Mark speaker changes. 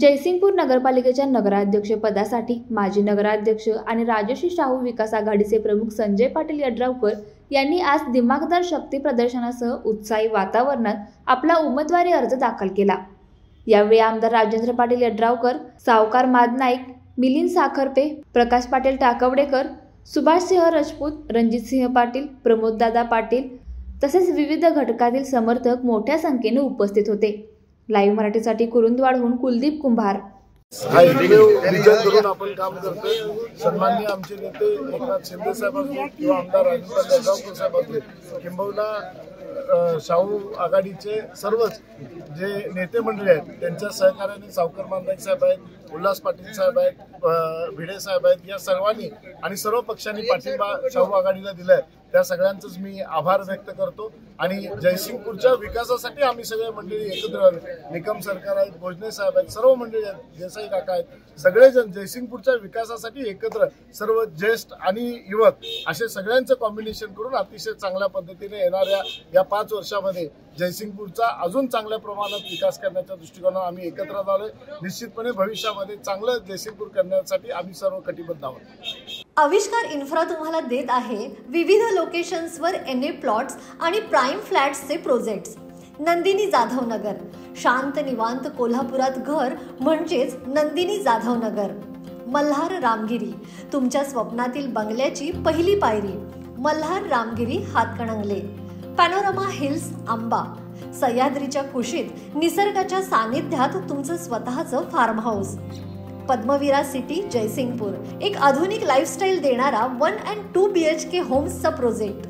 Speaker 1: जयसिंगपूर नगरपालिकेच्या नगराध्यक्ष पदासाठी माजी नगराध्यक्ष आणि राजश्री शाहू विकास आघाडीचे प्रमुख संजय पाटील यड्रावकर यांनी आज दिमागदार शक्ती प्रदर्शनासह उत्साही वातावरणात आपला उमेदवारी अर्ज दाखल केला। यावेळी आमदार राजेंद्र पाटील यड्रावकर, सावकार मादनाईक, मिलिंद साखरपे, प्रकाश पाटील टाकवडेकर, सुभाष सिंह राजपूत, रणजित सिंह पाटील, प्रमोददादा पाटील तसेच विविध घटकातील समर्थक मोठ्या संख्येने उपस्थित होते। लाईव्ह मराठीसाठी कुरुंदवाडहून कुलदीप कुंभार।
Speaker 2: विजन करून आपण काम करतोय। सन्माननीय आमचे नेते एकनाथ शिंदे साहेब असतील किंवा आमदार राजेंद्र यड्रावकर साहेब असतील, किंबहुना शाहू आघाडीचे सर्वच जे नेते मंडळी आहेत त्यांच्या सहकार्याने सावकार मादनाईक साहेब आहेत, उल्हास पाटील साहेब आहेत, भिडे साहेब आहेत, या सर्वांनी आणि सर्व पक्षांनी पाठिंबा शाहू आघाडीला दिलाय। त्या सगळ्यांचंच मी आभार व्यक्त करतो आणि जयसिंगपूरच्या विकासासाठी आम्ही सगळे मंडळी एकत्र आलो। निकम सरकार आहेत, भोजने साहेब आहेत, सर्व मंडळी आहेत, देसाई काका आहेत, सगळेजण जयसिंगपूरच्या विकासासाठी एकत्र, सर्व ज्येष्ठ आणि युवक असे सगळ्यांचं कॉम्बिनेशन करून अतिशय चांगल्या पद्धतीने येणाऱ्या या 5 वर्षामध्ये जयसिंगपूरचा अजून चांगल्या प्रमाणात विकास करण्याच्या दृष्टिकोनाने आम्ही एकत्र आलोय। निश्चितपणे भविष्यामध्ये चांगलं जयसिंगपूर करण्यासाठी आम्ही सर्व कटिबद्ध आहोत।
Speaker 3: आविष्कार इन्फ्रा तुम्हाला देत आहे विविध लोकेशन्सवर NA प्लॉट्स आणि प्राइम फ्लॅट्सचे प्रोजेक्ट्स। नंदिनी जाधव नगर, शांत निवांत कोल्हापुरात घर म्हणजेच नंदिनी जाधव नगर। मल्हार रामगिरी, तुमच्या स्वप्नातील बंगल्याची पहिली पायरी। मल्हार रामगिरी हातकणंगले। पॅनोरमा हिल्स आंबा, सह्याद्रीच्या कुशीत निसर्गाच्या सानिध्यात तुमचं स्वतःचं farm house. Padmavira city Jaysingpur, एक आधुनिक लाईफस्टाईल देणारा 1 and 2 BHK होम्सचा प्रोजेक्ट।